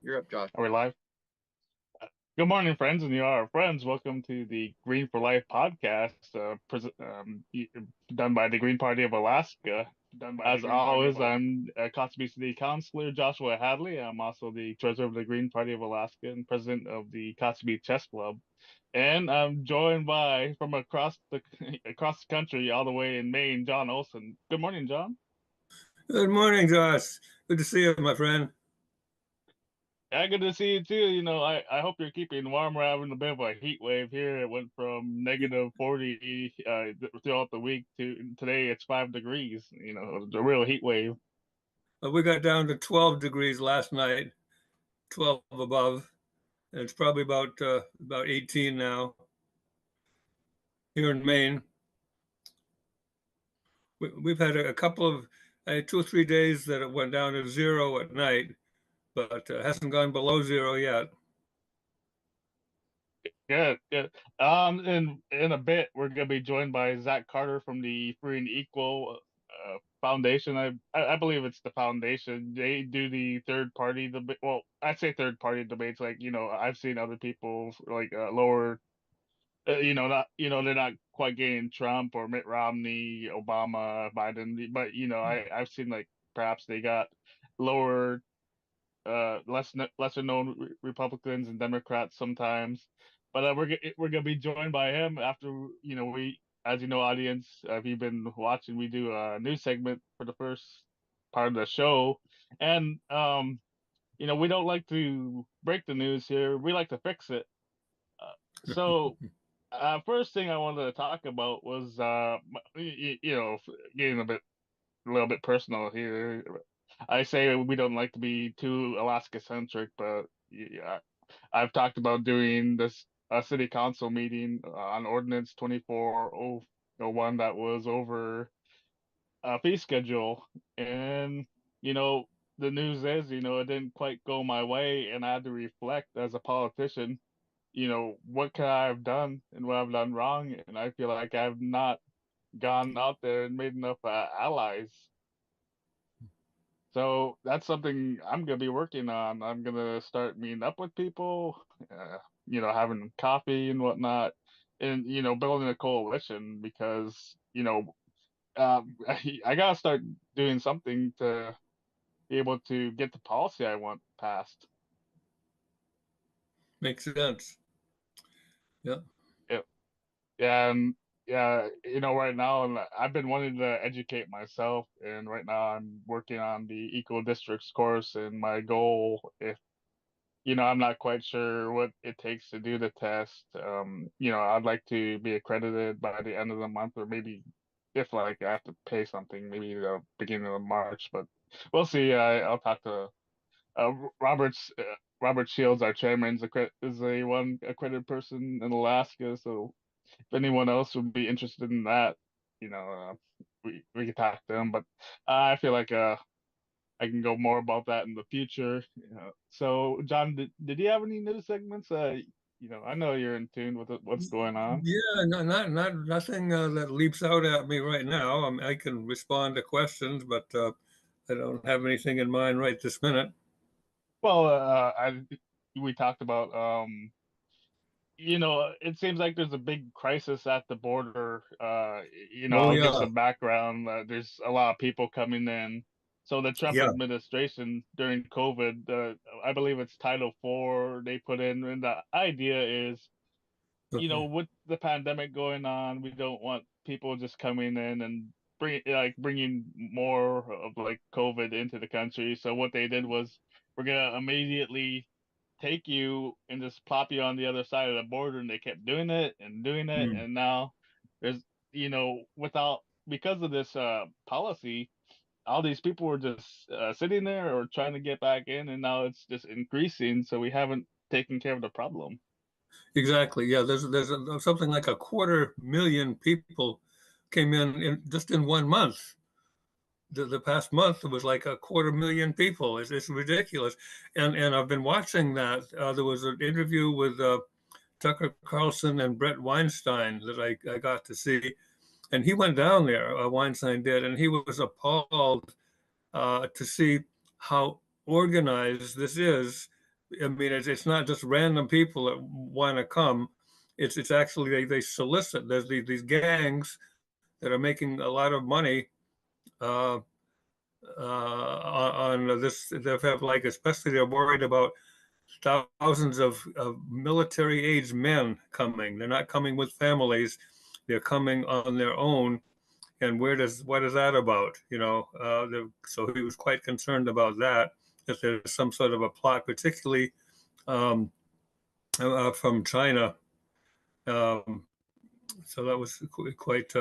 You're up, Josh. Are we live? Good morning, friends, and you are our friends. Welcome to the Green for Life podcast, done by the Green Party of Alaska. As always, I'm Kotzebue City Councilor Joshua Hadley. I'm also the treasurer of the Green Party of Alaska and president of the Kotzebue Chess Club. And I'm joined by from across the across the country, all the way in Maine, John Olson. Good morning, John. Good morning, Josh. Good to see you, my friend. Yeah, good to see you too. I hope you're keeping warm. We're having a bit of a heat wave here. It went from negative 40 throughout the week to today it's 5 degrees. It's a real heat wave. We got down to 12 degrees last night, 12 above, and it's probably about 18 now here in Maine. We've had a couple of 2 or 3 days that it went down to zero at night, but hasn't gone below zero yet. Good, good. In a bit, we're gonna be joined by Zach Carter from the Free and Equal Foundation. I believe it's the foundation. They do the third party debate. Well, I say third party debates. Like I've seen other people like lower. Not they're not quite getting Trump or Mitt Romney, Obama, Biden, but I've seen like perhaps they got lower, lesser known Republicans and Democrats sometimes. But we're gonna be joined by him after we, as you know, audience, if you've been watching, we do a news segment for the first part of the show, and we don't like to break the news here. We like to fix it. So first thing I wanted to talk about was, getting a little bit personal here. I say we don't like to be too Alaska centric, but yeah, I've talked about doing this a city council meeting on Ordinance 2401 that was over a fee schedule, and you know the news is it didn't quite go my way, and I had to reflect as a politician what could I have done and what I've done wrong? And I feel like I've not gone out there and made enough allies. So that's something I'm gonna be working on. I'm gonna start meeting up with people, having coffee and whatnot, and building a coalition because I gotta start doing something to be able to get the policy I want passed. Makes sense. Yeah. Yeah, and yeah, right now I've been wanting to educate myself, and right now I'm working on the eco districts course, and my goal, if I'm not quite sure what it takes to do the test, I'd like to be accredited by the end of the month, or maybe if like I have to pay something, maybe the beginning of March, but we'll see. I'll talk to Robert Shields, our chairman, is a one accredited person in Alaska, so if anyone else would be interested in that, we could talk to them. But I feel like I can go more about that in the future. So John, did you have any news segments? I know you're in tune with what's going on. Yeah, nothing that leaps out at me right now. I can respond to questions, but I don't have anything in mind right this minute. Well, we talked about it seems like there's a big crisis at the border. Oh I'll give yeah, some background. There's a lot of people coming in. So the Trump yeah. administration during COVID, I believe it's Title IV they put in, and the idea is, Okay. with the pandemic going on, we don't want people just coming in and bringing more of like COVID into the country. So what they did was, we're gonna immediately take you and just plop you on the other side of the border, and they kept doing it, Mm. and now there's without because of this policy, all these people were just sitting there or trying to get back in, and now it's just increasing, so we haven't taken care of the problem. Exactly. Yeah. Something like 250,000 people came in just in 1 month. The past month it was like 250,000 people. It's ridiculous, and I've been watching that. There was an interview with Tucker Carlson and Brett Weinstein that I got to see, and he went down there. Weinstein did, and he was appalled to see how organized this is. I mean, it's not just random people that want to come. It's actually they solicit. There's these gangs that are making a lot of money uh, on this. They have like, especially they're worried about thousands of military age men coming. They're not coming with families. They're coming on their own. And what is that about? So he was quite concerned about that. If there's some sort of a plot, particularly um, from China. Um, so that was quite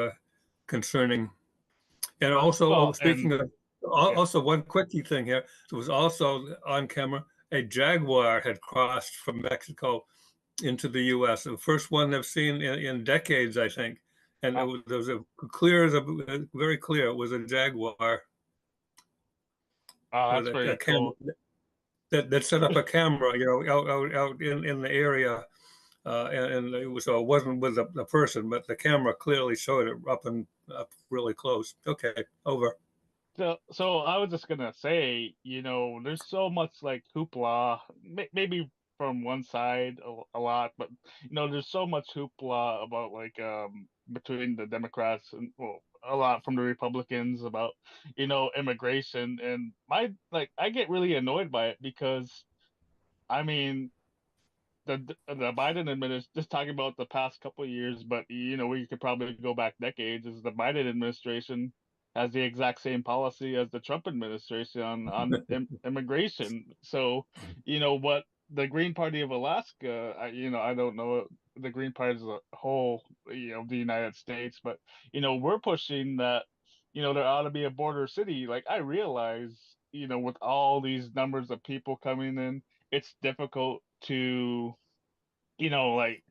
concerning. And also, Well, speaking and of, yeah. also one quickie thing here, there was also on camera a jaguar had crossed from Mexico into the U.S. The first one they've seen in decades, I think. And Oh, there was a clear as a very clear. It was a jaguar oh, with that's a pretty camera cool. that set up a camera, out in the area. And so it wasn't with the person, but the camera clearly showed it up really close. Okay, over. So I was just gonna say, there's so much like hoopla, maybe from one side a lot, but there's so much hoopla about like between the Democrats and, well, a lot from the Republicans about immigration, and I get really annoyed by it because I mean the Biden administration, just talking about the past couple of years, but we could probably go back decades. Is the Biden administration has the exact same policy as the Trump administration on immigration. So, what the Green Party of Alaska, I don't know the Green Party as a whole, of the United States, but we're pushing that, there ought to be a border city. Like I realize, with all these numbers of people coming in, it's difficult to like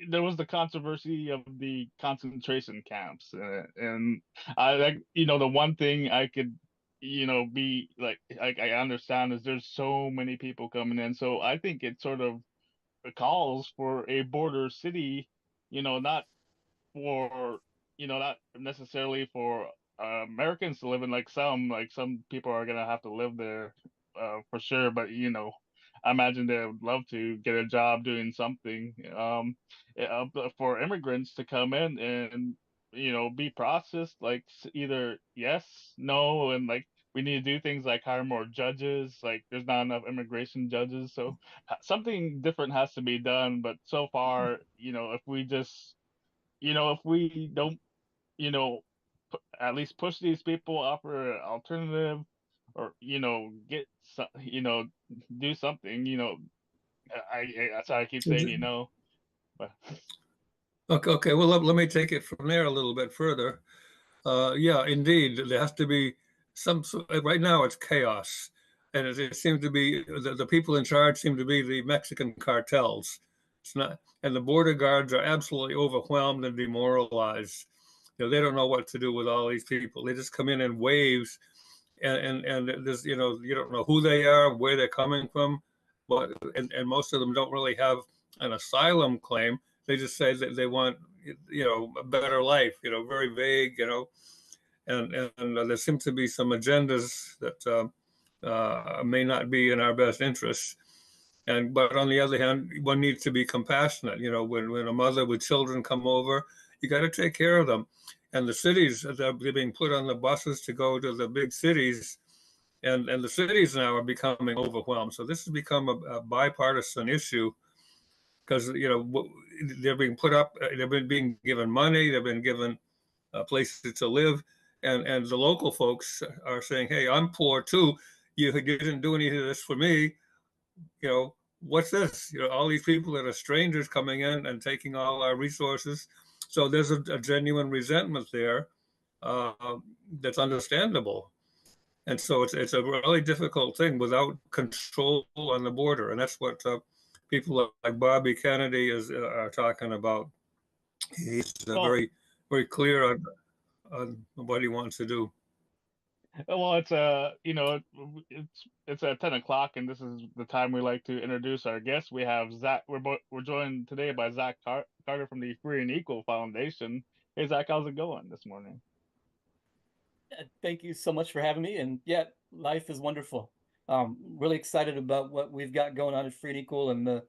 there was the controversy of the concentration camps, and I like the one thing I could be like I understand is there's so many people coming in, so I think it sort of calls for a border city, not for not necessarily for Americans to live in, like some people are gonna have to live there for sure, but I imagine they would love to get a job doing something, but for immigrants to come in and be processed like either yes, no, and like we need to do things like hire more judges, like there's not enough immigration judges, so something different has to be done, but so far if we just if we don't, you know, at least push these people, offer an alternative, or get some, do something. That's how I keep saying, but Okay, okay. Well, let me take it from there a little bit further. Yeah, indeed, there has to be right now it's chaos, and it seems to be the people in charge seem to be the Mexican cartels. It's not, and the border guards are absolutely overwhelmed and demoralized. They don't know what to do with all these people. They just come in waves, and there's you don't know who they are, where they're coming from, but and most of them don't really have an asylum claim. They just say that they want a better life. Very vague. And there seems to be some agendas that may not be in our best interests. And but on the other hand, one needs to be compassionate. When a mother with children come over, you got to take care of them. And the cities, they're being put on the buses to go to the big cities, and the cities now are becoming overwhelmed. So this has become a bipartisan issue because they're being put up, they've been being given money, they've been given places to live, and the local folks are saying, "Hey, I'm poor too. You didn't do any of this for me. What's this? All these people that are strangers coming in and taking all our resources." So there's a genuine resentment there that's understandable. And so it's a really difficult thing without control on the border, and that's what people like Bobby Kennedy are talking about. He's well, very clear on what he wants to do. it's it's at 10 o'clock, and this is the time we like to introduce our guests. We have Zach. We're joined today by Zach Carter from the Free and Equal Foundation. Hey Zach, how's it going this morning? Thank you so much for having me. And yeah, life is wonderful. Really excited about what we've got going on at Free and Equal and the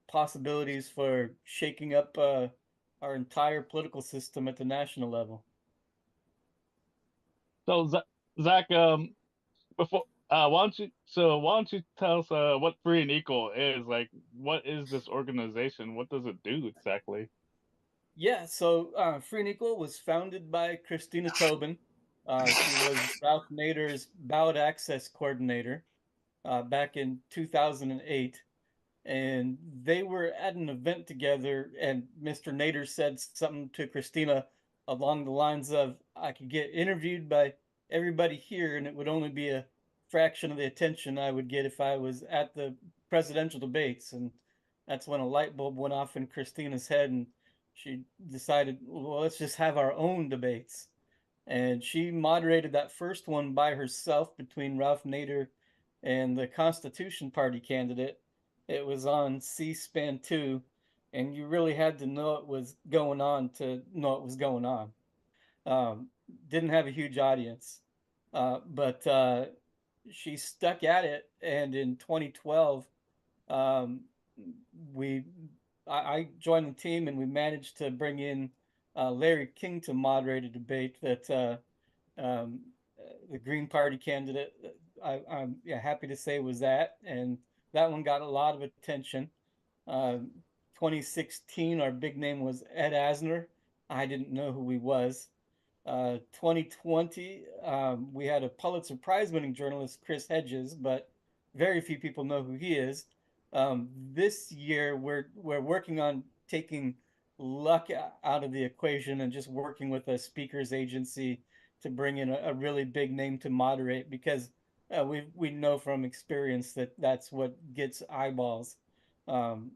possibilities for shaking up our entire political system at the national level. So Zach, before why don't you tell us what Free and Equal is? Like, what is this organization? What does it do exactly? Yeah, so Free and Equal was founded by Christina Tobin. She was Ralph Nader's ballot access coordinator back in 2008. And they were at an event together, and Mr. Nader said something to Christina along the lines of, I could get interviewed by everybody here, and it would only be a fraction of the attention I would get if I was at the presidential debates. And that's when a light bulb went off in Christina's head, and she decided, well, let's just have our own debates. And she moderated that first one by herself between Ralph Nader and the Constitution Party candidate. It was on C-SPAN 2, and you really had to know it was going on to know it was going on. Um, didn't have a huge audience, but she stuck at it, and in 2012, um, we I joined the team, and we managed to bring in Larry King to moderate a debate that um, the Green Party candidate, I'm yeah, happy to say was that, and that one got a lot of attention. 2016, our big name was Ed Asner. I didn't know who he was. 2020, we had a Pulitzer Prize winning journalist, Chris Hedges, but very few people know who he is. This year, we're working on taking luck out of the equation and just working with a speakers agency to bring in a really big name to moderate because we know from experience that that's what gets eyeballs. And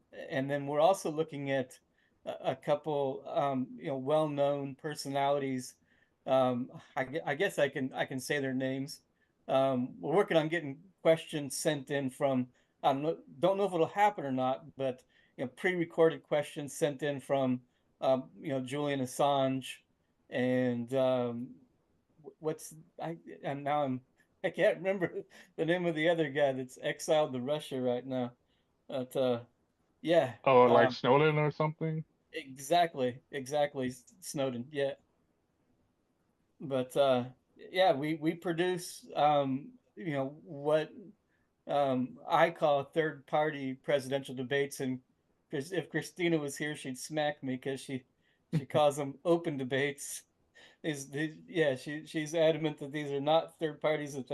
then we're also looking at a couple well-known personalities. I guess I can say their names. We're working on getting questions sent in from, I don't know if it'll happen or not, but pre-recorded questions sent in from Julian Assange and what's I and now I can't remember the name of the other guy that's exiled to Russia right now. But yeah, Oh, like Snowden or something? exactly, Snowden. Yeah, but yeah, we produce what I call third party presidential debates, and if Christina was here, she'd smack me because she calls them open debates. Yeah, she's adamant that these are not third parties, that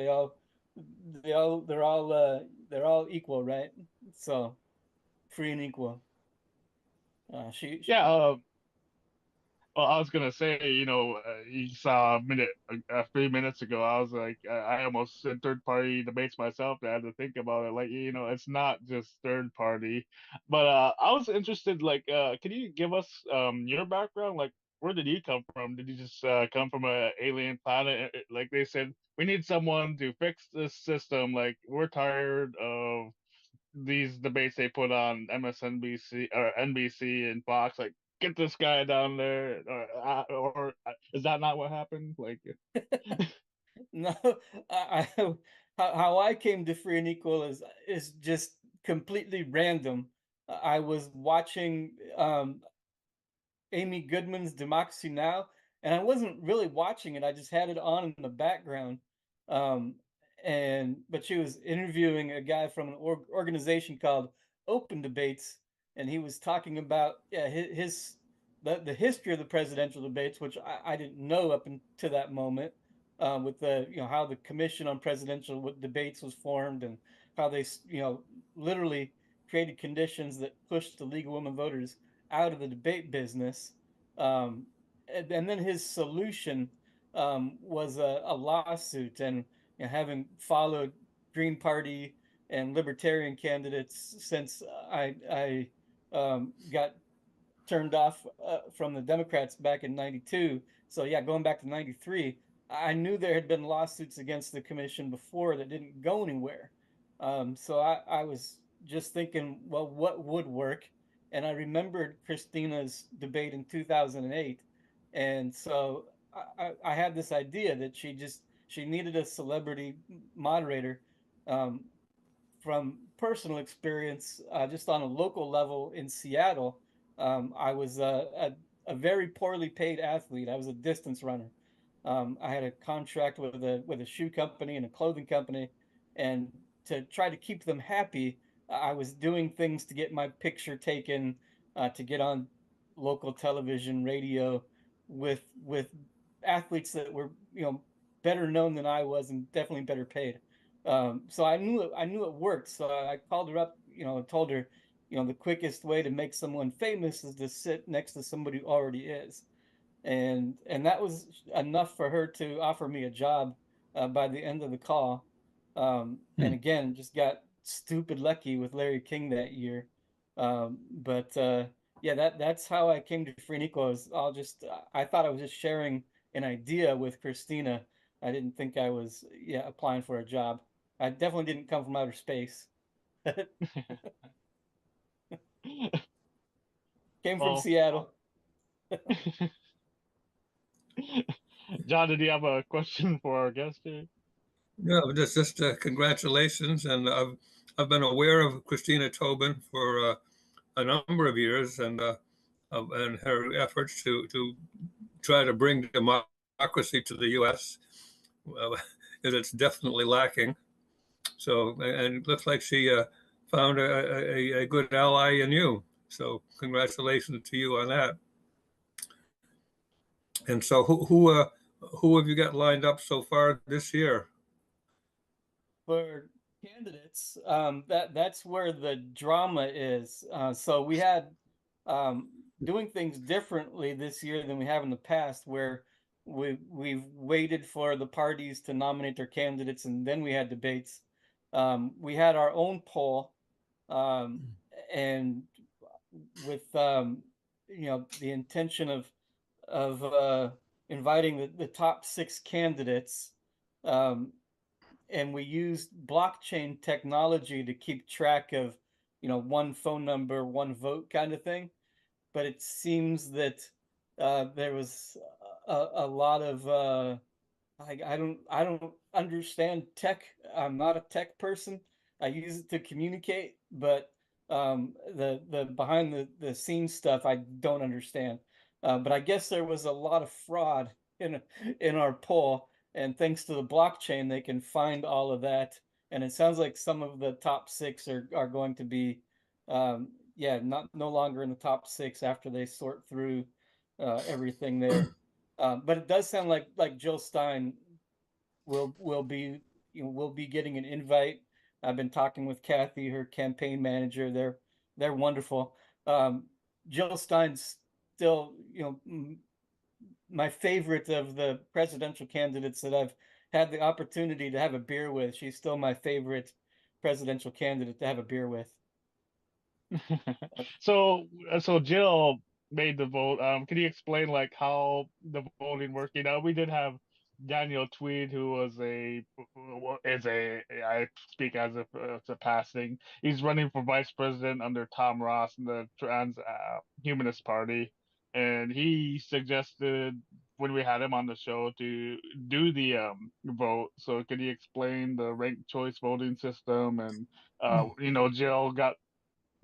they're all equal, right? So free and equal. She Yeah, well, I was gonna say, you saw a few minutes ago. I was like, I almost said third party debates myself. I had to think about it. Like, it's not just third party. But I was interested. Like, can you give us your background? Like, where did you come from? Did you just come from a alien planet? Like they said, we need someone to fix this system. Like, we're tired of these debates they put on MSNBC or NBC and Fox, like get this guy down there, or is that not what happened? Like, No, how I came to free and equal is just completely random. I was watching Amy Goodman's Democracy Now, and I wasn't really watching it. I just had it on in the background. Um, and but she was interviewing a guy from an organization called Open Debates, and he was talking about yeah, the history of the presidential debates, which I didn't know up until that moment, with the how the Commission on Presidential Debates was formed and how they literally created conditions that pushed the League of Women Voters out of the debate business. And then his solution was a lawsuit. And having followed Green Party and Libertarian candidates since I got turned off from the Democrats back in 92. So yeah, going back to 93, I knew there had been lawsuits against the commission before that didn't go anywhere. So I was just thinking, well, what would work? And I remembered Christina's debate in 2008. And so I had this idea that she needed a celebrity moderator. from personal experience, just on a local level in Seattle, I was a very poorly paid athlete. I was a distance runner. I had a contract with a shoe company and a clothing company, and to try to keep them happy, I was doing things to get my picture taken, to get on local television, radio, with athletes that were, better known than I was and definitely better paid. So I knew it worked. So I called her up, and told her, the quickest way to make someone famous is to sit next to somebody who already is. And that was enough for her to offer me a job, by the end of the call. And Hmm. again, just got stupid lucky with Larry King that year. But yeah, that's how I came to Free and Equal. I thought I was just sharing an idea with Christina. I didn't think I was, yeah, applying for a job. I definitely didn't come from outer space. Came from Well, Seattle. John, did you have a question for our guest here? Yeah, just congratulations, and I've been aware of Christina Tobin for a number of years, and her efforts to try to bring democracy to the U.S. Uh, it's definitely lacking. So, and it looks like she found a good ally in you. So, congratulations to you on that. And so, who have you got lined up so far this year? For candidates, that's where the drama is. So we had, um, doing things differently this year than we have in the past, where we've waited for the parties to nominate their candidates and then we had debates. We had our own poll, um, and with, the intention of inviting the top six candidates. Um, and we used blockchain technology to keep track of, one phone number, one vote kind of thing. But it seems that, there was a lot of, I don't understand tech. I'm not a tech person. I use it to communicate, but, the behind the scenes stuff I don't understand. But I guess there was a lot of fraud in our poll, and thanks to the blockchain, they can find all of that. And it sounds like some of the top six are going to be, yeah, not no longer in the top six after they sort through, everything there. But it does sound like Jill Stein will be, will be getting an invite. I've been talking with Kathy, her campaign manager. They're wonderful. Um, Jill Stein's still, my favorite of the presidential candidates that I've had the opportunity to have a beer with. She's still my favorite presidential candidate to have a beer with. So Jill made the vote. Can you explain like how the voting worked? We did have Daniel Tweed, who was I speak as if it's a passing. He's running for vice president under Tom Ross in the Trans Humanist Party, and he suggested when we had him on the show to do the vote. So can you explain the ranked choice voting system and Jill got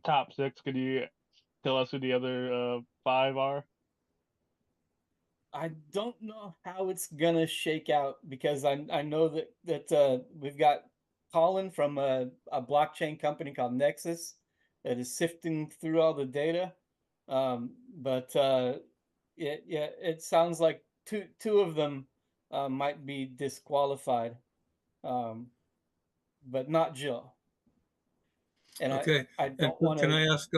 top six? Could you tell us who the other five are? I don't know how it's gonna shake out because I know that we've got Colin from a blockchain company called Nexus that is sifting through all the data. But it sounds like two of them, might be disqualified, um, but not Jill. And Okay, I and don't want can to. I ask?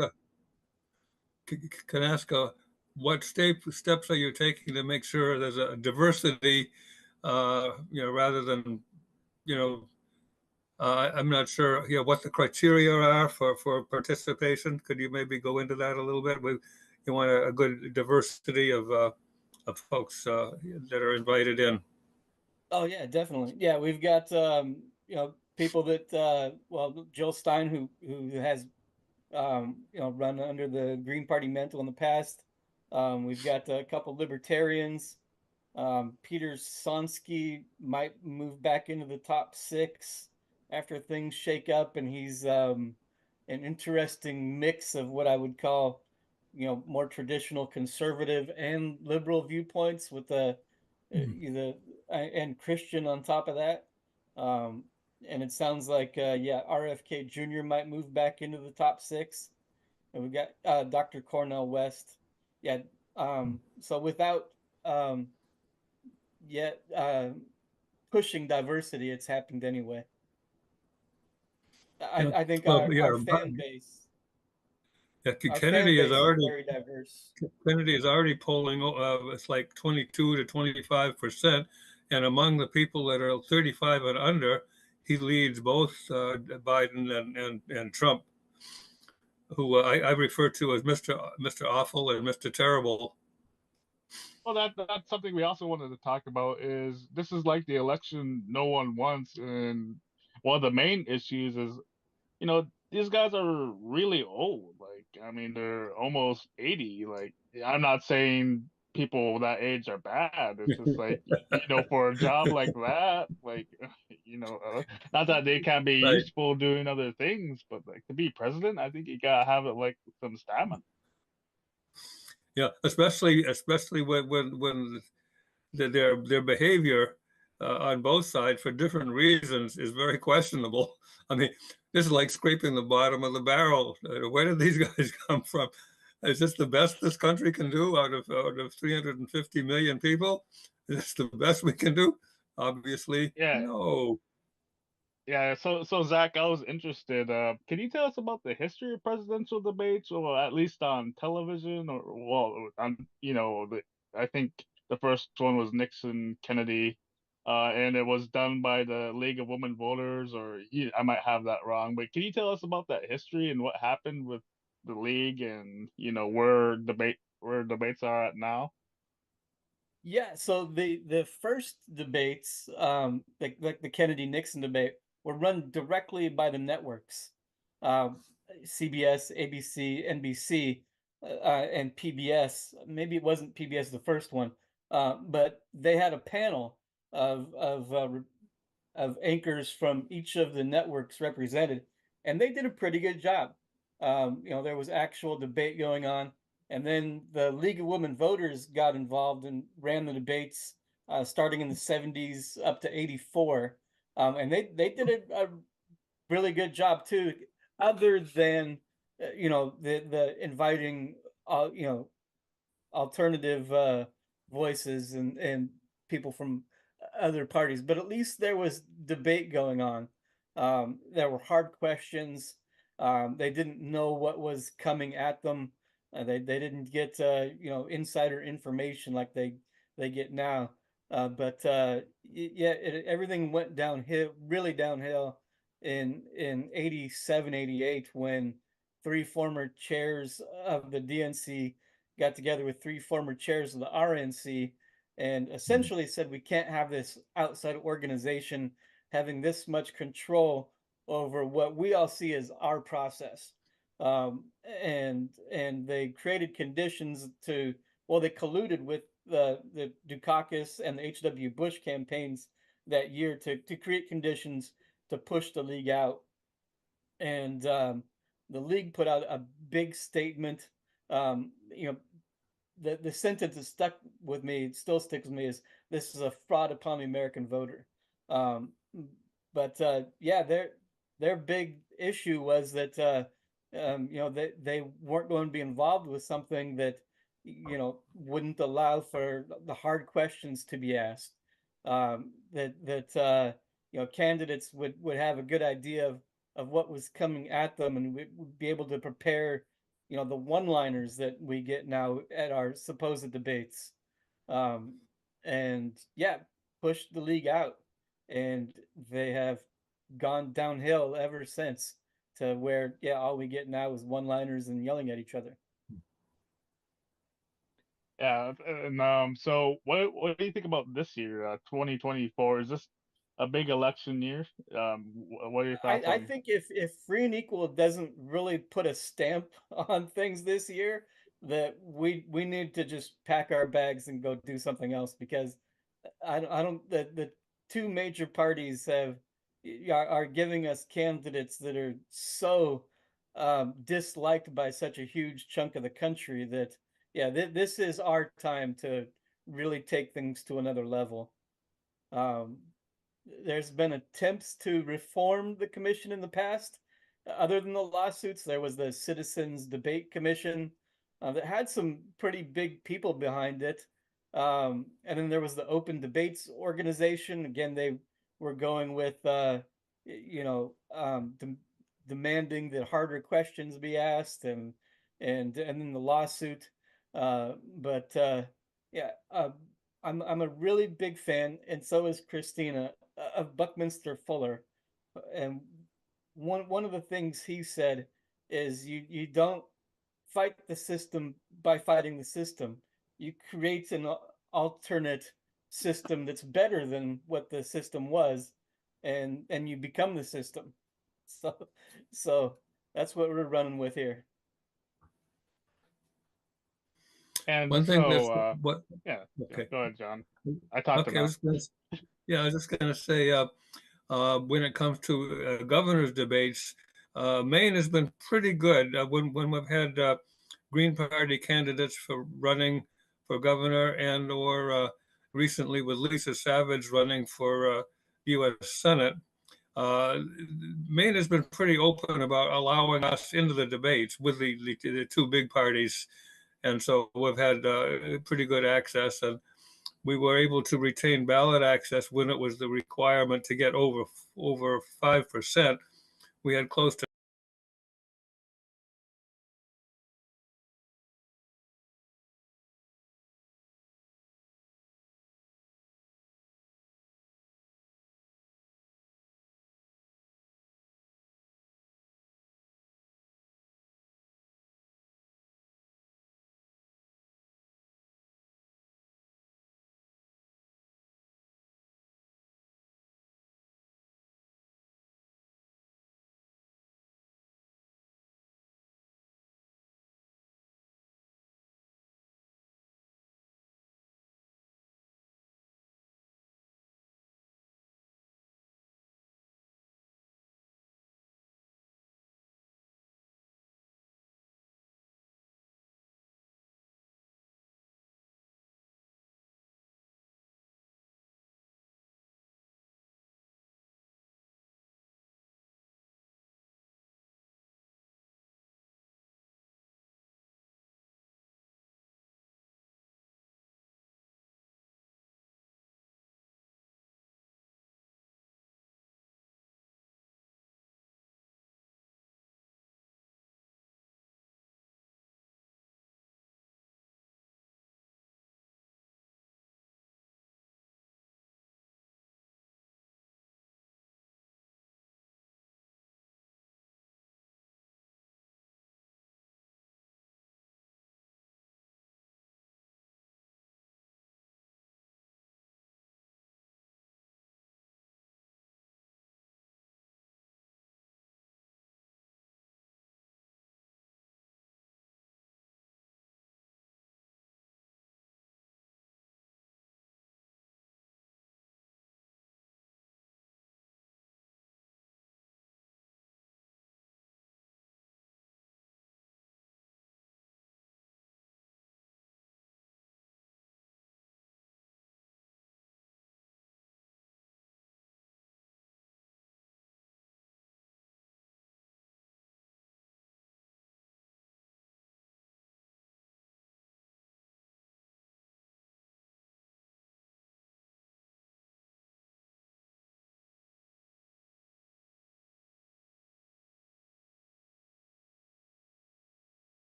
Can I ask what steps are you taking to make sure there's a diversity? Rather than you know, I'm not sure. What the criteria are for participation. Could you maybe go into that a little bit? You want a good diversity of folks that are invited in. Oh yeah, definitely. Yeah, we've got, people that, well, Jill Stein, who has, run under the Green Party mantle in the past. We've got a couple libertarians. Peter Sonsky might move back into the top six after things shake up, and he's an interesting mix of what I would call, more traditional conservative and liberal viewpoints with Mm. the and Christian on top of that. Um, and it sounds like yeah, RFK Jr. might move back into the top six, and we got Dr. Cornell West. Yeah. So without um, yet pushing diversity, it's happened anyway. Yeah. I think Well, yeah, yeah, our fan Kennedy is base is already very diverse. polling. It's like 22 to 25%, and among the people that are 35 and under, he leads both Biden and Trump, who I refer to as Mr. Awful and Mr. Terrible. Well, that's something we also wanted to talk about. Is this is like the election no one wants, and one of the main issues is, these guys are really old. Like, I mean, they're almost 80. Like, I'm not saying people that age are bad. It's just like, for a job like that, like, not that they can be Right. useful doing other things, but like to be president, I think you gotta have it like some stamina. Yeah, especially when their behavior on both sides for different reasons is very questionable. I mean, this is like scraping the bottom of the barrel. Where did these guys come from? Is this the best this country can do out of 350 million people? Is this the best we can do? Obviously, Yeah, no. yeah. So Zach, I was interested. Can you tell us about the history of presidential debates, or at least on television, or well, on I think the first one was Nixon Kennedy, and it was done by the League of Women Voters, or I might have that wrong. But can you tell us about that history and what happened with the league, and where debates are at now? Yeah, so the first debates, like the Kennedy Nixon debate, were run directly by the networks, um, CBS, ABC, NBC, and PBS. Maybe it wasn't PBS the first one, but they had a panel of anchors from each of the networks represented, and they did a pretty good job. There was actual debate going on, and then the League of Women Voters got involved and ran the debates starting in the '70s up to '84, and they did a really good job too. Other than the inviting alternative voices and people from other parties, but at least there was debate going on. There were hard questions. They didn't know what was coming at them. They didn't get insider information like they get now. But yeah, everything went downhill, really downhill in '87, '88 when three former chairs of the DNC got together with three former chairs of the RNC and essentially said we can't have this outside organization having this much control over what we all see as our process. And they created conditions to they colluded with the Dukakis and the H.W. Bush campaigns that year to create conditions to push the league out. And the league put out a big statement. You know, the sentence that stuck with me, it still sticks with me, is this is a fraud upon the American voter. Um, but yeah, their big issue was that they weren't going to be involved with something that wouldn't allow for the hard questions to be asked. That candidates would have a good idea of what was coming at them and would be able to prepare the one-liners that we get now at our supposed debates. um, and yeah, pushed the league out, and they have gone downhill ever since, to where all we get now is one-liners and yelling at each other. Yeah, and so what do you think about this year, 2024? Is this a big election year? What are your thoughts I on? think if free and equal doesn't really put a stamp on things this year, that we need to just pack our bags and go do something else, because I don't the two major parties have are giving us candidates that are so disliked by such a huge chunk of the country that, yeah, this is our time to really take things to another level. Um, there's been attempts to reform the commission in the past. Other than the lawsuits, there was the Citizens Debate Commission that had some pretty big people behind it. And then there was the Open Debates Organization. Again, they were going with, demanding that harder questions be asked, and then the lawsuit. But yeah, I'm a really big fan, and so is Christina, of Buckminster Fuller. And one of the things he said is you don't fight the system by fighting the system. You create an alternate system that's better than what the system was, and you become the system. So so that's what we're running with here. And One thing that's so, what yeah, okay. go ahead, John. I talked Okay, enough. yeah, I was just gonna say, when it comes to governor's debates, Maine has been pretty good when we've had Green Party candidates for running for governor and or recently with Lisa Savage running for U.S. Senate. Uh, Maine has been pretty open about allowing us into the debates with the two big parties, and so we've had pretty good access. And we were able to retain ballot access when it was the requirement to get over 5%. We had close to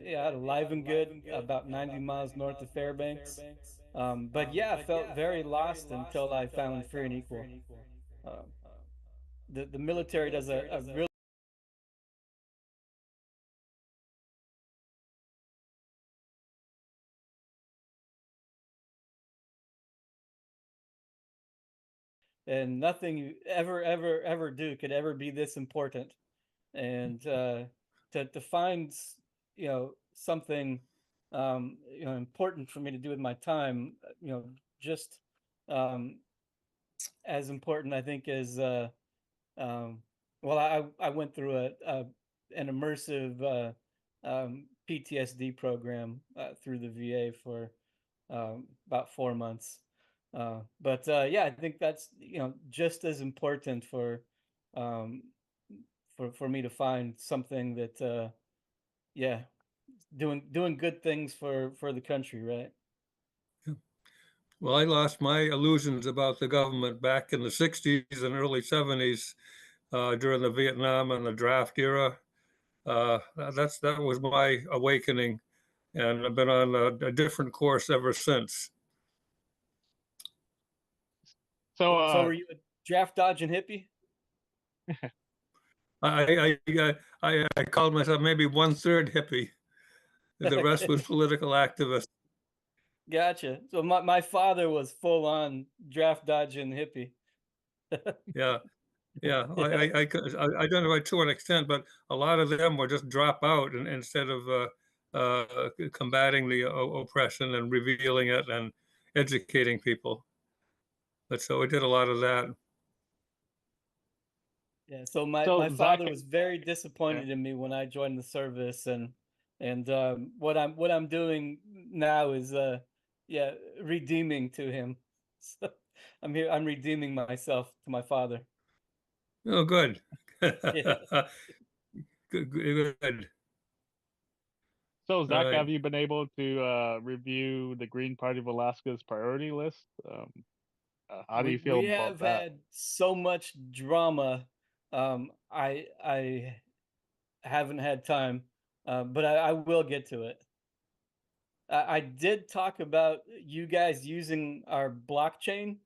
yeah, alive and good, about 90 miles north of Fairbanks. But yeah, I felt very lost until I found Free and Equal. Um, the military does a really and nothing you ever do could ever be this important. And to find something important for me to do with my time, just um, as important I think as um, well I went through an immersive PTSD program through the VA for about 4 months. But yeah, I think that's just as important um, for me to find something that yeah, doing good things for the country, right? Well, I lost my illusions about the government back in the 60s and early 70s during the Vietnam and the draft era. That was my awakening, and I've been on a different course ever since. So, So were you a draft dodging hippie? I called myself maybe one-third hippie. The rest was political activist. Gotcha. So my father was full on draft dodging hippie. Yeah, yeah. Yeah. I identify to an extent, but a lot of them were just drop out and, instead of combating the oppression and revealing it and educating people. But so we did a lot of that. Yeah, so my so Zach, father was very yeah. disappointed in me when I joined the service, and what I'm doing now is yeah, redeeming to him. So I'm redeeming myself to my father. Oh, good. Yeah. Good, good, good. So All Zach, right. have you been able to review the Green Party of Alaska's priority list? How do We you feel we about have that? had so much drama. I haven't had time, but I will get to it. I did talk about you guys using our blockchain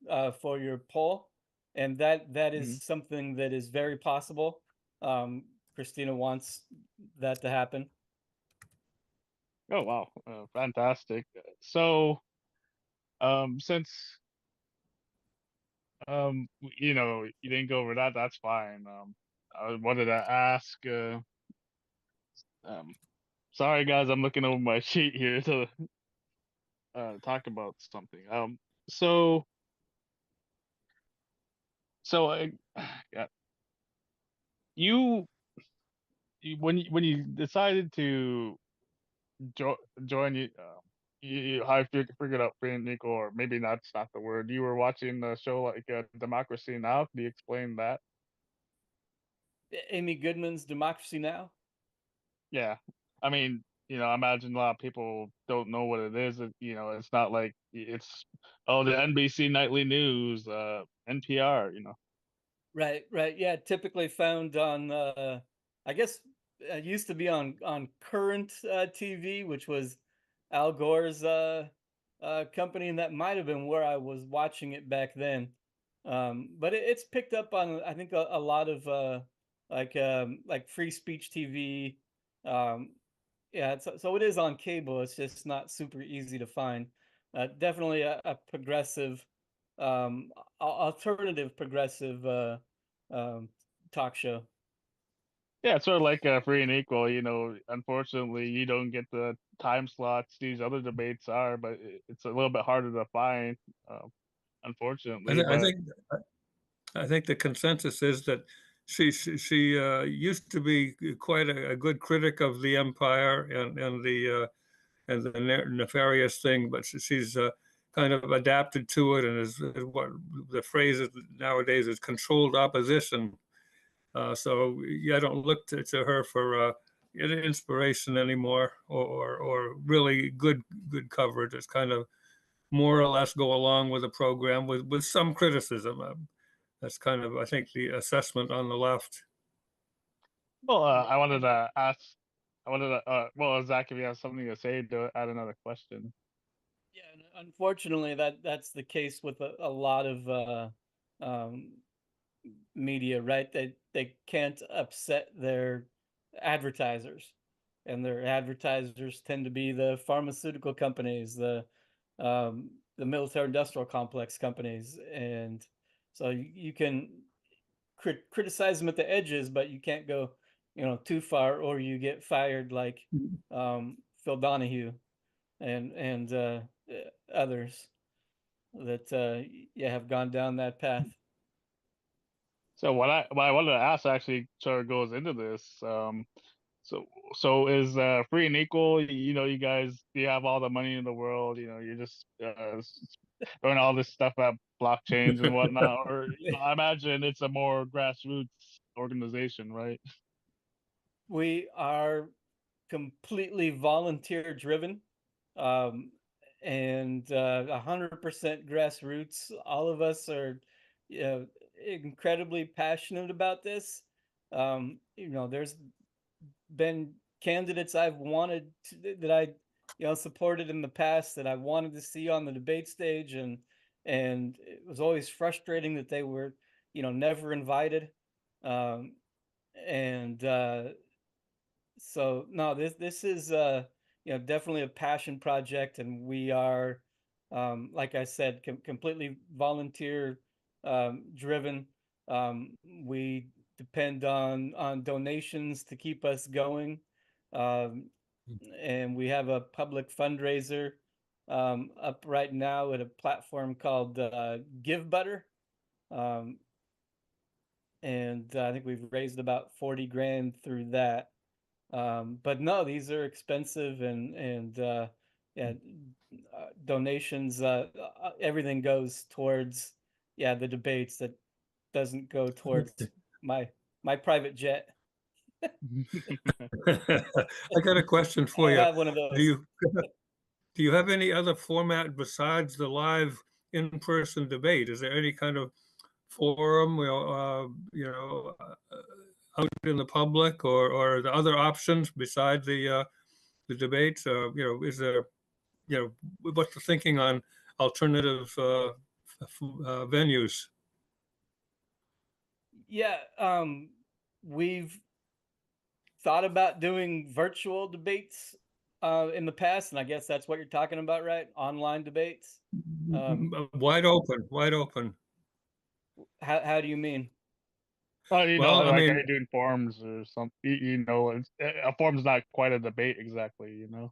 for your poll, and that is Mhm. something that is very possible. Christina wants that to happen. Oh wow, fantastic. So, since you didn't go over that, that's fine. I wanted to ask. Um, Sorry guys, I'm looking over my sheet here to talk about something. So so yeah, you, when you decided to jo join how you figured out free and equal, or maybe that's not the word. You were watching the show like Democracy Now. Can you explain that? Amy Goodman's Democracy Now. Yeah, I mean, I imagine a lot of people don't know what it is. It's not like it's the NBC nightly news, NPR. Right, right. Yeah, typically found on I guess it used to be on Current TV, which was Al Gore's company, and that might have been where I was watching it back then. But it's picked up on I think a lot of like free speech TV. Um, yeah, so it is on cable. It's just not super easy to find. Definitely a progressive, alternative progressive um, talk show. Yeah, it's sort of like free and equal. Unfortunately, you don't get the time slots these other debates are, but it's a little bit harder to find, uh, I, unfortunately. th- I But think I think the consensus is that she used to be quite a good critic of the empire and the nefarious thing, but she's kind of adapted to it and is what the phrase is nowadays is controlled opposition. So yeah, I don't look to her for inspiration anymore or really good coverage. It's kind of more or less go along with the program with some criticism. That's kind of, I think, the assessment on the left. well, I wanted to ask I wanted to, well, Zach, if you have something to say, to add another question. Yeah, and unfortunately, that's the case with a lot of um, media, right? They can't upset their advertisers, and their advertisers tend to be the pharmaceutical companies, the military industrial complex companies, and so you can criticize them at the edges, but you can't go, too far, or you get fired, like Phil Donahue and others that yeah, have gone down that path. So what I wanted to ask actually sort of goes into this. So so is free and equal? You know, you guys, you have all the money in the world. You know, you're just doing all this stuff about blockchains and whatnot. Or I imagine it's a more grassroots organization, right? We are completely volunteer driven, um, and 100% grassroots. All of us are, incredibly passionate about this. There's been candidates I've wanted that I, supported in the past, that I wanted to see on the debate stage, and it was always frustrating that they were, never invited. Um, and So no, this is definitely a passion project, and we are, like I said, completely volunteer driven. We depend on donations to keep us going, um, and we have a public fundraiser up right now at a platform called Give Butter. Um, and I think we've raised about 40 grand through that. But no, these are expensive, and yeah, donations. Everything goes towards, yeah, the debates. That doesn't go towards my my private jet. I got a question I for don't you. have one of Do those. you do you have any other format besides the live in-person debate? Is there any kind of forum, out in the public, or the other options besides the debates? Is there, what's the thinking on alternative venues? Yeah, we've thought about doing virtual debates in the past, and I guess that's what you're talking about, right? Online debates. Wide open, wide open. How do you mean? Oh, you know, Well, I like are mean, you doing forums or something? You know, a forum's not quite a debate exactly. You know.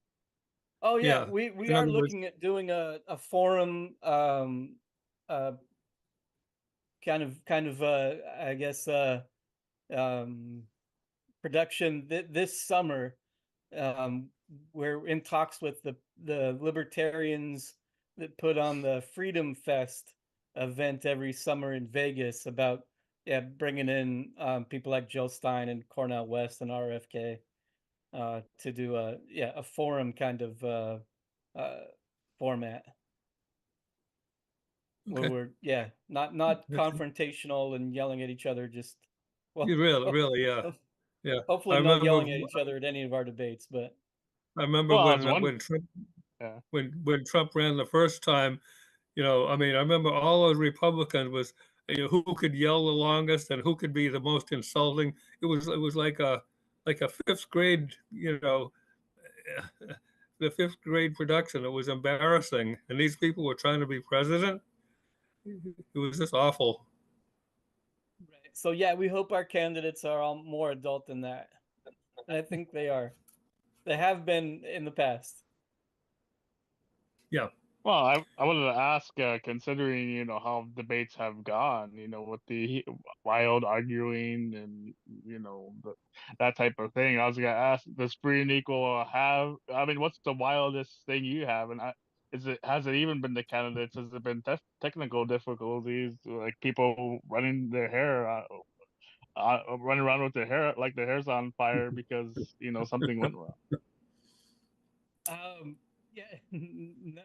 Oh yeah, yeah. we In are other words, looking at doing a forum, uh, kind of I guess um, production this summer. Um, we're in talks with the libertarians that put on the Freedom Fest event every summer in Vegas, about, yeah, bringing in people like Jill Stein and Cornel West and RFK to do a forum kind of uh, format, where okay. we're, yeah, not That's, confrontational and yelling at each other. Just, well, you really, really, yeah, yeah. I hopefully no remember, yelling at each other at any of our debates. But I remember Well, when as one, when Trump yeah. when Trump ran the first time. I mean, I remember all those Republicans was, who could yell the longest and who could be the most insulting. It was like a fifth grade, the fifth grade production. It was embarrassing, and these people were trying to be president. It was just awful. right. So yeah, we hope our candidates are all more adult than that, and I think they are. They have been in the past. Yeah. Well, I wanted to ask, considering you know how debates have gone, you know, with the wild arguing and that type of thing. I was gonna ask, does free and equal have? I mean, what's the wildest thing you have? And has it even been the candidates? Has it been technical difficulties, like people running their hair, running around with their hair like their hair's on fire because something went wrong? Yeah,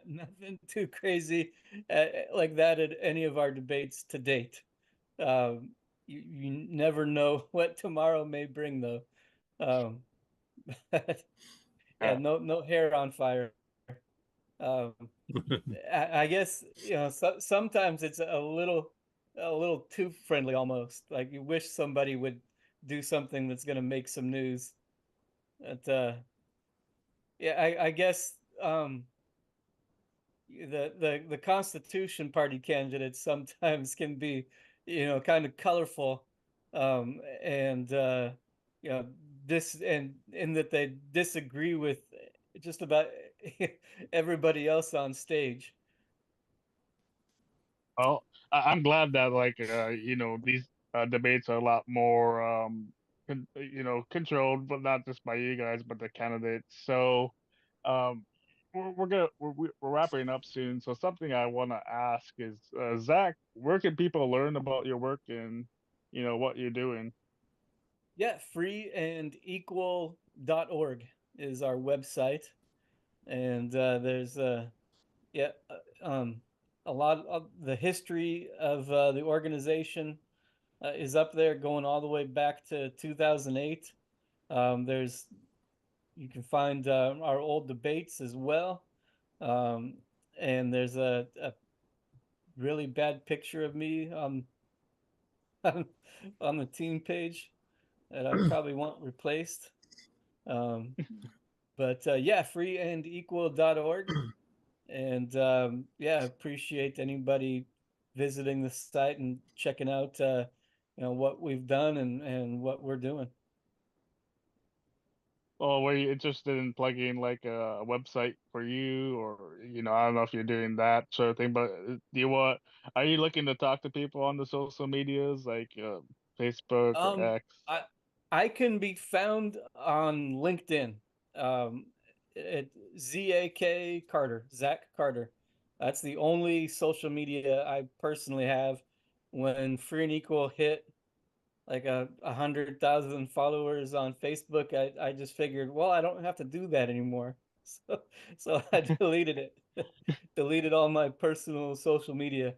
nothing too crazy like that at any of our debates to date. You never know what tomorrow may bring, though. Um, Yeah, Yeah. no hair on fire. Um, I guess sometimes it's a little too friendly almost. Like you wish somebody would do something that's going to make some news. But yeah, I guess the Constitution Party candidates sometimes can be, kind of colorful, and you know this and in that they disagree with just about everybody else on stage. Well, I'm glad that like these debates are a lot more controlled, but not just by you guys, but the candidates. So, um, we're wrapping up soon. So something I want to ask is, Zach, where can people learn about your work and what you're doing? Yeah, freeandequal.org is our website, and there's yeah a lot of the history of the organization is up there, going all the way back to 2008. There's You can find our old debates as well, um, and there's a really bad picture of me on the team page that I probably want replaced. Um, but yeah, freeandequal.org. And yeah, appreciate anybody visiting the site and checking out what we've done and what we're doing. Or were you interested in plugging like a website for you, or I don't know if you're doing that sort of thing, but are you looking to talk to people on the social medias like Facebook or Um, X? I I can be found on LinkedIn. Um, it ZAK Carter, Zach Carter. That's the only social media I personally have. When Free and Equal hit like 100,000 followers on Facebook, I just figured, well, I don't have to do that anymore. So I deleted it, deleted all my personal social media,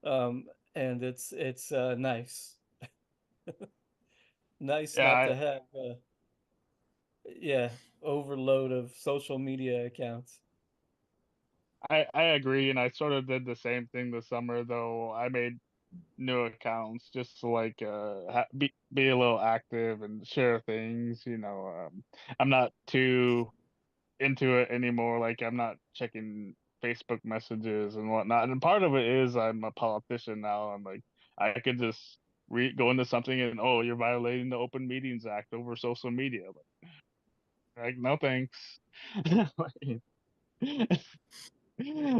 um, and it's nice not Yeah, to have yeah, overload of social media accounts. I agree, and I sort of did the same thing this summer, though. I made new accounts just to like be a little active and share things. I'm not too into it anymore. Like I'm not checking Facebook messages and whatnot. And part of it is I'm a politician now. I'm like I could just go into something and, oh, you're violating the Open Meetings Act over social media. Like no thanks.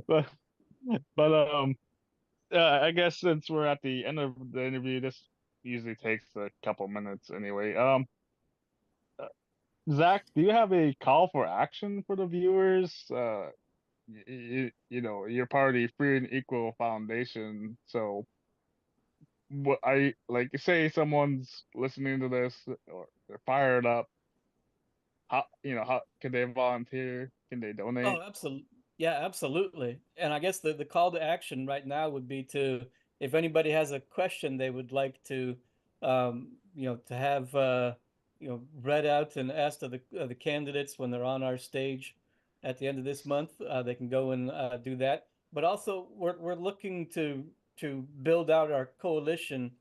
but I guess since we're at the end of the interview, this usually takes a couple minutes anyway. Uh, Zach, do you have a call for action for the viewers? Your party, Free and Equal Foundation. So, what I like, say someone's listening to this or they're fired up. How can they volunteer? Can they donate? Oh, absolutely. Yeah, absolutely. And I guess the call to action right now would be to, if anybody has a question they would like to, to have, read out and asked of the candidates when they're on our stage at the end of this month, they can go and do that. But also, we're looking to build out our coalition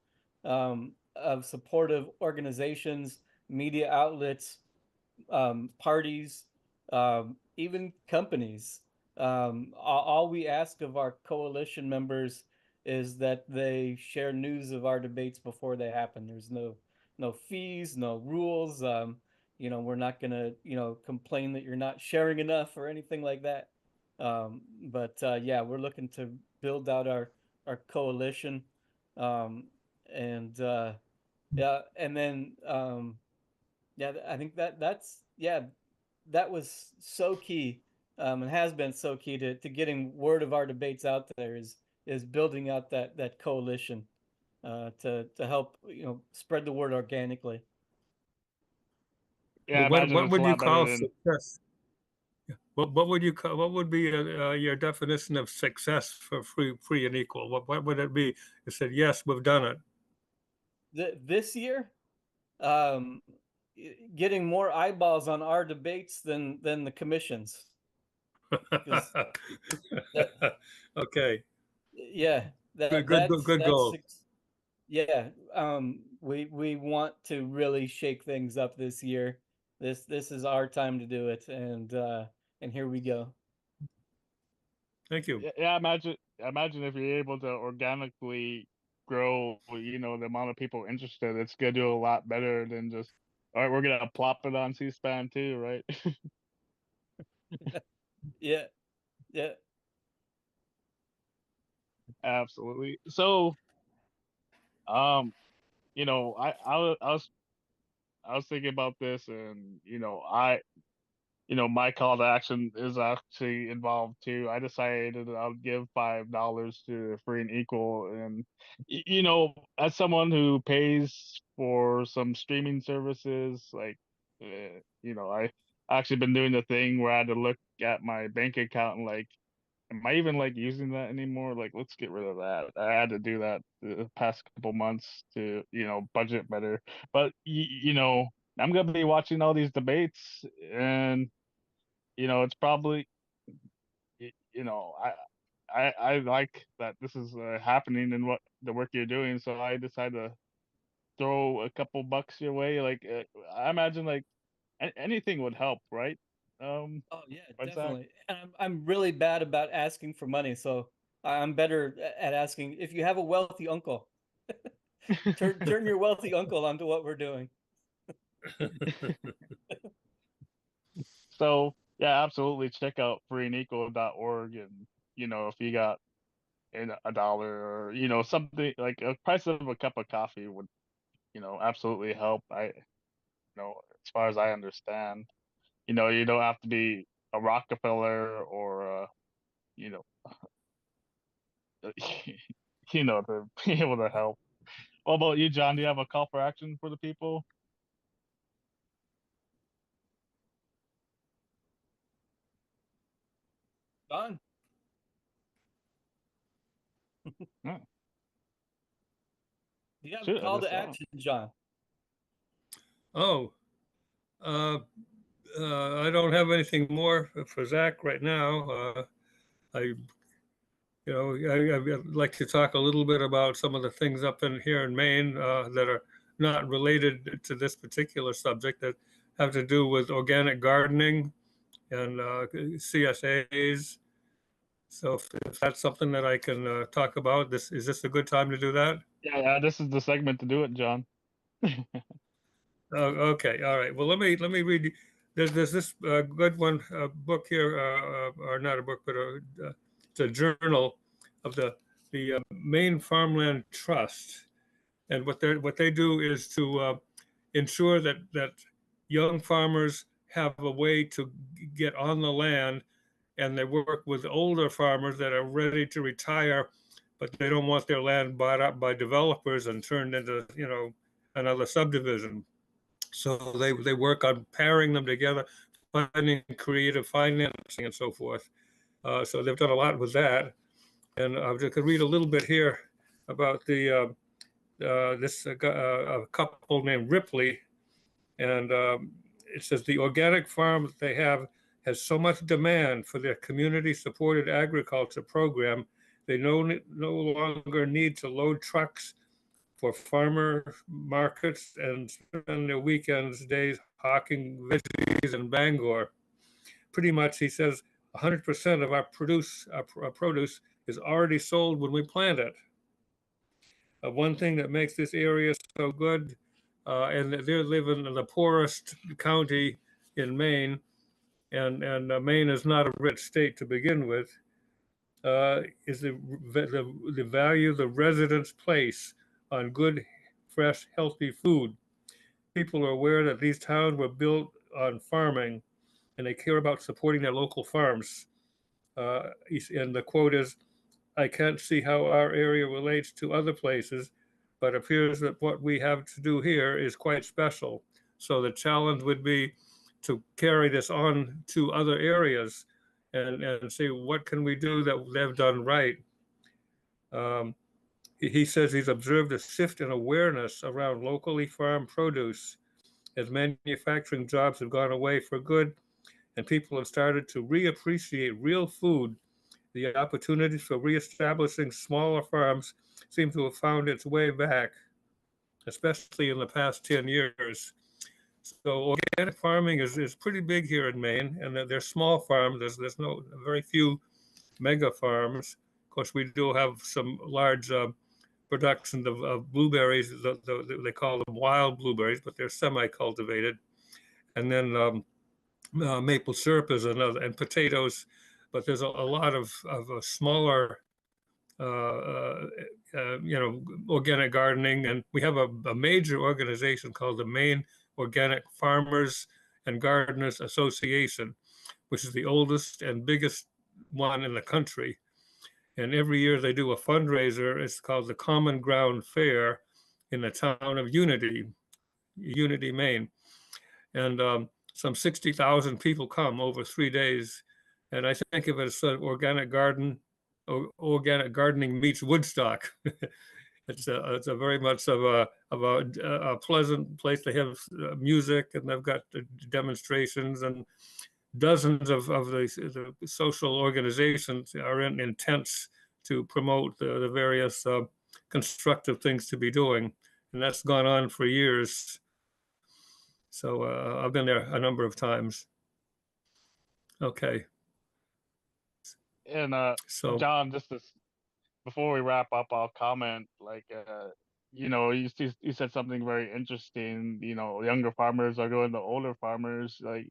of supportive organizations, media outlets, parties, even companies. All we ask of our coalition members is that they share news of our debates before they happen. There's no fees, no rules. We're not gonna, complain that you're not sharing enough or anything like that. But yeah, we're looking to build out our coalition, um, and yeah, and then yeah, I think that's yeah, that was so key, and has been so key to getting word of our debates out there is building out that coalition to help spread the word organically. Yeah, I What imagine what it's a would you lot better call than. success? What would you call, what would be your definition of success for free and equal? What would it be? You said yes, we've done it. This year, um, getting more eyeballs on our debates than the commissions. Because that, Okay, yeah, good that's goal. yeah. We want to really shake things up this year. This is our time to do it, and here we go. Thank you. Yeah, imagine if you're able to organically grow, the amount of people interested. It's gonna do a lot better than just, all right, we're gonna plop it on C-SPAN too, right? Yeah, yeah. Absolutely. So, um, I was thinking about this, and my call to action is actually involved too. I decided that I'll give $5 to Free and Equal, and as someone who pays for some streaming services, like, I actually been doing the thing where I had to look at my bank account and like, am I even like using that anymore? Like, let's get rid of that. I had to do that the past couple months to, budget better. But I'm gonna be watching all these debates, and it's probably, y- you know, I like that this is happening and what the work you're doing. So I decided to throw a couple bucks your way. Like, I imagine like anything would help, right? Oh yeah, Right, Zach? definitely. And I'm really bad about asking for money, so I'm better at asking if you have a wealthy uncle. Turn your wealthy uncle onto what we're doing. So yeah, absolutely. Check out freeandequal.org, and if you got in a dollar, or something like a price of a cup of coffee would absolutely help. As far as I understand, you don't have to be a Rockefeller or you know to be able to help. What about you, John? Do you have a call for action for the people? Done. Yeah, You have a shoot, I call just to saw. action, John. Oh, uh, I don't have anything more for Zach right now. I, I'd like to talk a little bit about some of the things up in here in Maine that are not related to this particular subject that have to do with organic gardening and CSAs. So if that's something that I can talk about, is this a good time to do that? Yeah, this is the segment to do it, John. Oh, okay, all right. Well, let me read. There's this good one book here, or not a book, but it's a journal of the Maine Farmland Trust, and what they do is to ensure that young farmers have a way to get on the land, and they work with older farmers that are ready to retire, but they don't want their land bought up by developers and turned into another subdivision. So they work on pairing them together, finding creative financing and so forth. So they've done a lot with that. And I just could read a little bit here about this a couple named Ripley, and it says the organic farm that they have has so much demand for their community-supported agriculture program, they no longer need to load trucks for farmer markets and spend their weekends, days hawking veggies in Bangor. Pretty much, he says, 100% of our produce is already sold when we plant it. One thing that makes this area so good, and they're living in the poorest county in Maine, and Maine is not a rich state to begin with, is the value the residents place on good, fresh, healthy food. People are aware that these towns were built on farming, and they care about supporting their local farms. And the quote is, I can't see how our area relates to other places, but it appears that what we have to do here is quite special. So the challenge would be to carry this on to other areas and see what can we do that they've done right. Um, he says he's observed a shift in awareness around locally farmed produce, as manufacturing jobs have gone away for good and people have started to reappreciate real food, the opportunities for reestablishing smaller farms seem to have found its way back, especially in the past 10 years. So organic farming is pretty big here in Maine, and they're small farms. There's no very few mega farms. Of course, we do have some large production of blueberries. They call them wild blueberries, but they're semi-cultivated. And then maple syrup is another, and potatoes. But there's a lot of smaller, organic gardening, and we have a major organization called the Maine Organic Farmers and Gardeners Association, which is the oldest and biggest one in the country. And every year they do a fundraiser. It's called the Common Ground Fair in the town of Unity, Maine. And some 60,000 people come over 3 days. And I think of it as sort of organic gardening meets Woodstock. It's a very much a pleasant place. They have music, and they've got demonstrations, and dozens of the social organizations are in tents to promote the various constructive things to be doing, and that's gone on for years. So I've been there a number of times. Okay, And so John, just this before we wrap up, I'll comment like you said something very interesting. Younger farmers are going to older farmers. Like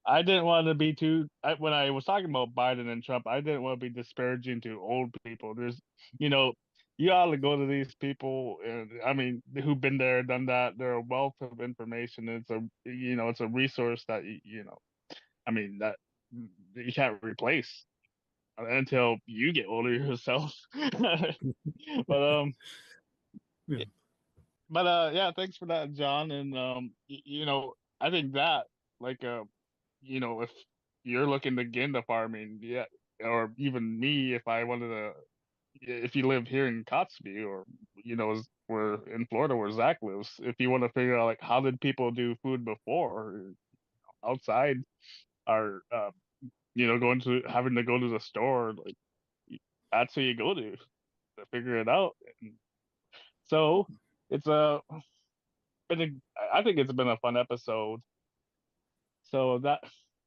I didn't want to be when I was talking about Biden and Trump, I didn't want to be disparaging to old people. There's you know you ought to go to these people, and I mean, who've been there, done that. They're a wealth of information. It's a resource that I mean that you can't replace until you get older yourself. but yeah. yeah, thanks for that, John. And I think that like if you're looking to get into farming, yeah, or even me, if I wanted to, if you live here in Kotzebue, or we're in Florida where Zach lives, if you want to figure out like how did people do food before outside, or going to having to go to the store, like that's who you go to figure it out. And so it's I think it's been a fun episode. So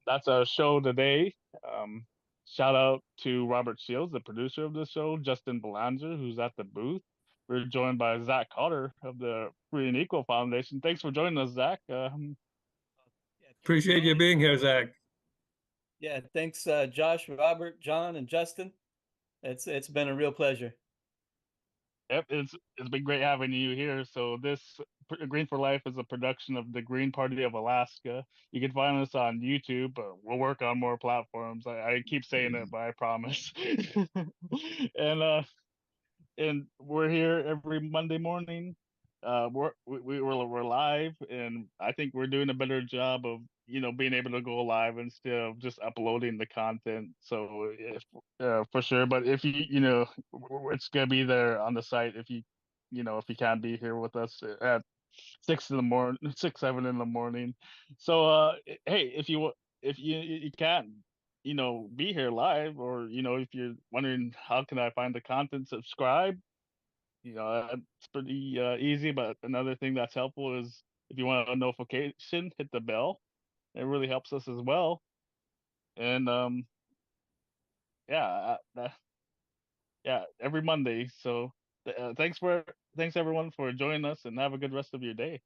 that's our show today. Um, Shout out to Robert Shields, the producer of the show, Justin Belanger, who's at the booth. We're joined by Zach Cotter of the Free and Equal Foundation. Thanks for joining us, Zach. Yeah, thanks, Appreciate you Tony. being here, Zach. Yeah, thanks, Josh, Robert, John, and Justin. It's been a real pleasure. Yep, it's been great having you here. So this Green for Life is a production of the Green Party of Alaska. You can find us on YouTube, but we'll work on more platforms. I keep saying it, but I promise. and we're here every Monday morning. We're live, and I think we're doing a better job of being able to go live instead of just uploading the content. So if for sure, but if it's gonna be there on the site if you can't be here with us at 6 in the morning, 6 7 in the morning. So hey, if you can't be here live, or if you're wondering how can I find the content, subscribe. It's pretty easy. But another thing that's helpful is if you want a notification, hit the bell. It really helps us as well. And yeah, yeah, every Monday. So thanks everyone for joining us, and have a good rest of your day.